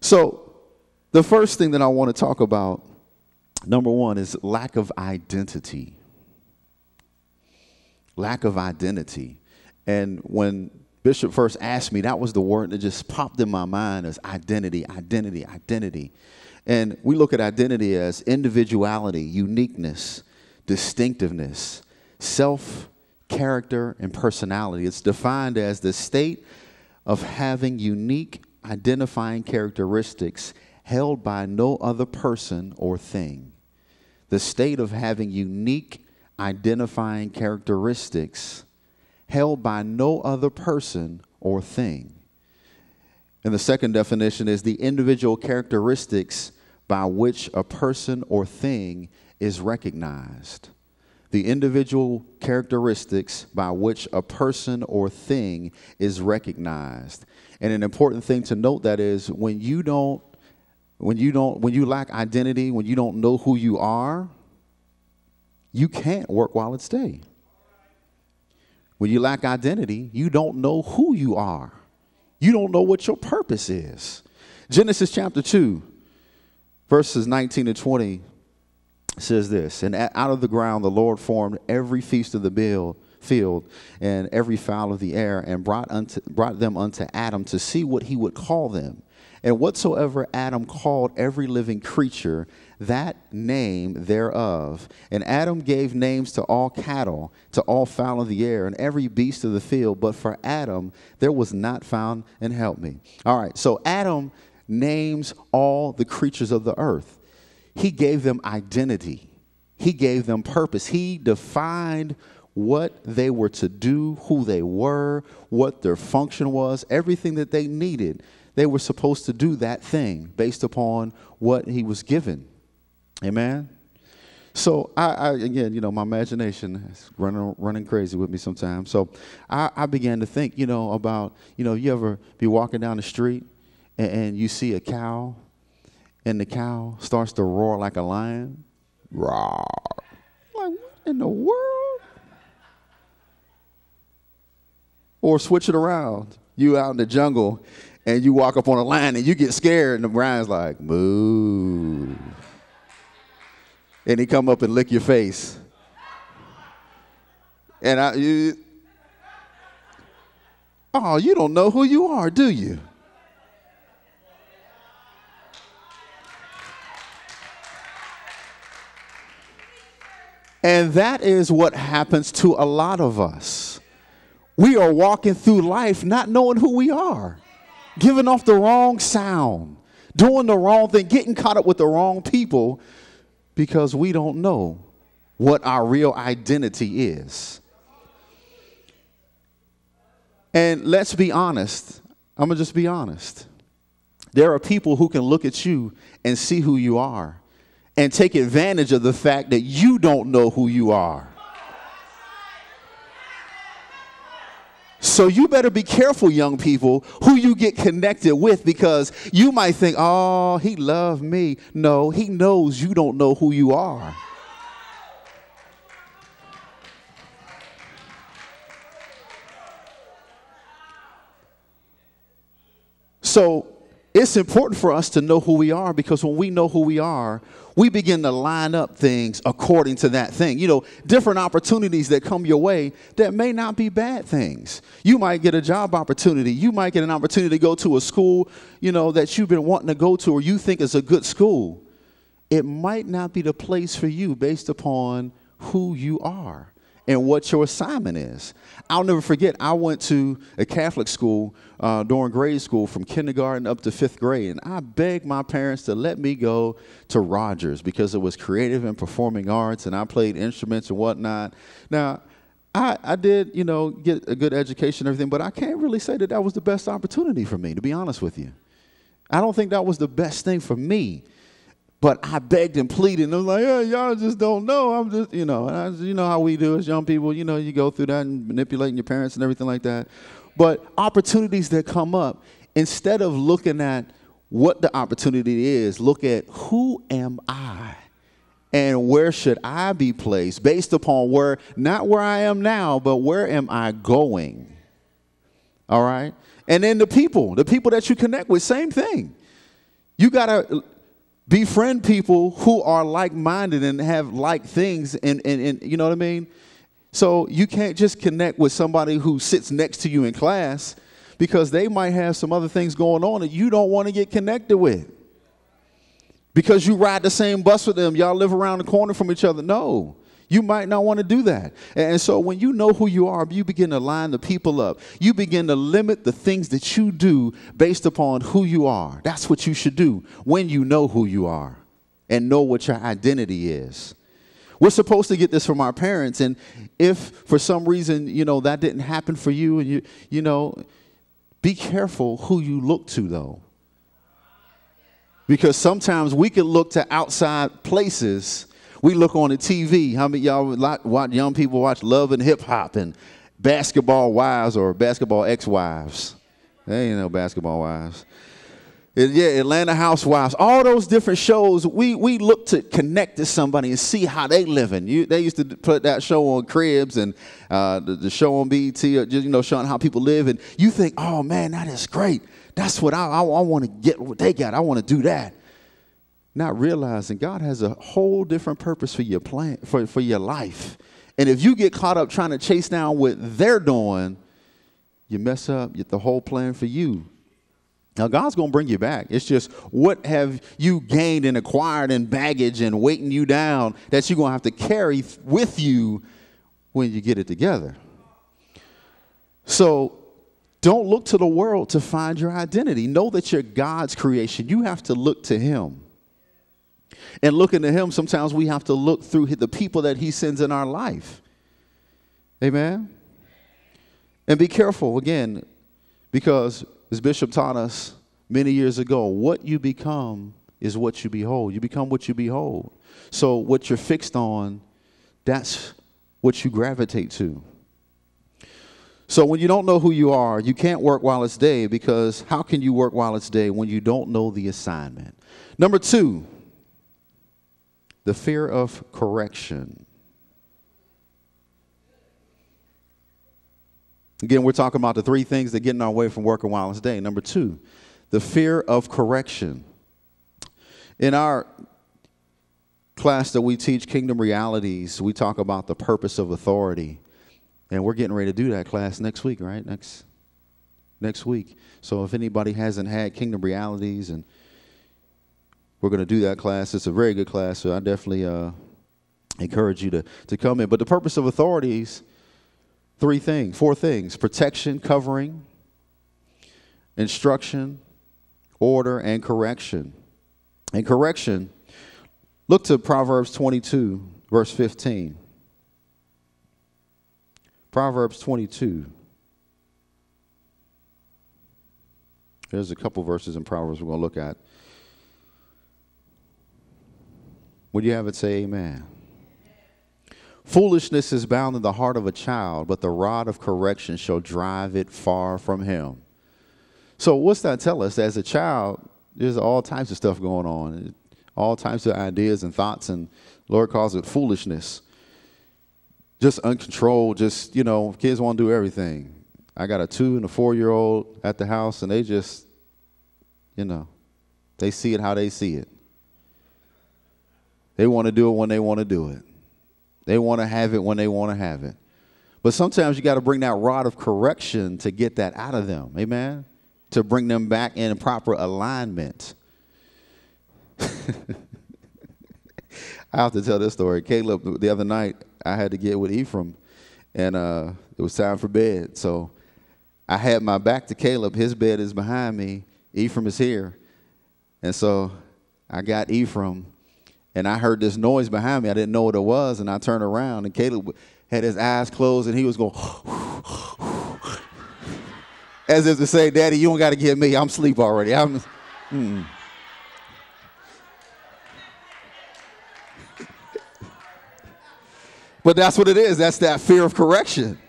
So the first thing that I want to talk about, number one, is lack of identity. Lack of identity. And when Bishop first asked me, that was the word that just popped in my mind as identity, identity, identity. And we look at identity as individuality, uniqueness, distinctiveness, self, character, and personality. It's defined as the state of having unique identifying characteristics held by no other person or thing. The state of having unique identifying characteristics held by no other person or thing. And the second definition is the individual characteristics by which a person or thing is recognized. The individual characteristics by which a person or thing is recognized. And an important thing to note that is when you lack identity, when you don't know who you are, you can't work while it's day. When you lack identity, you don't know who you are. You don't know what your purpose is. Genesis chapter 2, verses 19 to 20 says this, and out of the ground the Lord formed every beast of the field and every fowl of the air and brought them unto Adam to see what he would call them. And whatsoever Adam called every living creature, that name thereof. And Adam gave names to all cattle, to all fowl of the air, and every beast of the field. But for Adam, there was not found an helpmeet. All right, so Adam names all the creatures of the earth. He gave them identity. He gave them purpose. He defined what they were to do, who they were, what their function was, everything that they needed. They were supposed to do that thing based upon what he was given. Amen. So I again, my imagination is running crazy with me sometimes. So I began to think, about, you ever be walking down the street and you see a cow and the cow starts to roar like a lion. Roar. Like, what in the world? Or switch it around. You out in the jungle and you walk up on a lion and you get scared and the lion's like, move. And he come up and lick your face. And you don't know who you are, do you? And that is what happens to a lot of us. We are walking through life not knowing who we are, giving off the wrong sound, doing the wrong thing, getting caught up with the wrong people because we don't know what our real identity is. And let's be honest. I'm going to just be honest. There are people who can look at you and see who you are and take advantage of the fact that you don't know who you are. So you better be careful, young people, who you get connected with, because you might think, oh, he loved me. No, he knows you don't know who you are. So it's important for us to know who we are, because when we know who we are, we begin to line up things according to that thing. Different opportunities that come your way that may not be bad things. You might get a job opportunity. You might get an opportunity to go to a school, that you've been wanting to go to or you think is a good school. It might not be the place for you based upon who you are and what your assignment is. I'll never forget, I went to a Catholic school during grade school from kindergarten up to 5th grade, and I begged my parents to let me go to Rogers because it was creative and performing arts, and I played instruments and whatnot. Now, I did, get a good education and everything, but I can't really say that was the best opportunity for me, to be honest with you. I don't think that was the best thing for me. But I begged and pleaded, and I was like, yeah, y'all just don't know. I'm just, and how we do as young people, you go through that and manipulating your parents and everything like that. But opportunities that come up, instead of looking at what the opportunity is, look at who am I and where should I be placed based upon not where I am now, but where am I going? All right? And then the people that you connect with, same thing. You got to befriend people who are like-minded and have like things, and you know what I mean? So you can't just connect with somebody who sits next to you in class, because they might have some other things going on that you don't want to get connected with. Because you ride the same bus with them, y'all live around the corner from each other. No, you might not want to do that. And so when you know who you are, you begin to line the people up. You begin to limit the things that you do based upon who you are. That's what you should do when you know who you are and know what your identity is. We're supposed to get this from our parents. And if for some reason, that didn't happen for you, and be careful who you look to, though. Because sometimes we can look to outside places. We look on the TV. How many of y'all watch young people watch Love and Hip Hop and Basketball Wives or Basketball Ex-Wives? They ain't no Basketball Wives. Yeah, Atlanta Housewives. All those different shows, we look to connect to somebody and see how they living. They used to put that show on Cribs and the show on BET, just showing how people live. And you think, oh man, that is great. That's what I want to get what they got. I want to do that. Not realizing God has a whole different purpose for your plan, for your life. And if you get caught up trying to chase down what they're doing, you mess up the whole plan for you. Now, God's going to bring you back. It's just, what have you gained and acquired in baggage and weighting you down that you're going to have to carry with you when you get it together? So don't look to the world to find your identity. Know that you're God's creation. You have to look to him. And looking to him, sometimes we have to look through the people that he sends in our life. Amen? And be careful, again, because as Bishop taught us many years ago, what you become is what you behold. You become what you behold. So what you're fixed on, that's what you gravitate to. So when you don't know who you are, you can't work while it's day, because how can you work while it's day when you don't know the assignment? Number 2, the fear of correction. Again, we're talking about the 3 things that get in our way from working while it's day. Number 2, the fear of correction. In our class that we teach, Kingdom Realities, we talk about the purpose of authority. And we're getting ready to do that class next week, right? Next week. So if anybody hasn't had Kingdom Realities, and we're going to do that class. It's a very good class, so I definitely encourage you to come in. But the purpose of authorities, 4 things: protection, covering, instruction, order, and correction. And correction, look to Proverbs 22, verse 15. Proverbs 22. There's a couple verses in Proverbs we're going to look at. When you have it, say amen. Foolishness is bound in the heart of a child, but the rod of correction shall drive it far from him. So what's that tell us? As a child, there's all types of stuff going on, all types of ideas and thoughts, and the Lord calls it foolishness. Just uncontrolled, kids want to do everything. I got a 2- and a 4-year-old at the house, and they just, they see it how they see it. They want to do it when they want to do it. They want to have it when they want to have it. But sometimes you got to bring that rod of correction to get that out of them. Amen? To bring them back in proper alignment. I have to tell this story. Caleb, the other night, I had to get with Ephraim, and it was time for bed. So I had my back to Caleb. His bed is behind me. Ephraim is here. And so I got Ephraim, and I heard this noise behind me. I didn't know what it was, and I turned around, and Caleb had his eyes closed, and he was going, as if to say, Daddy, you don't got to get me. I'm asleep already. But that's what it is. That's that fear of correction.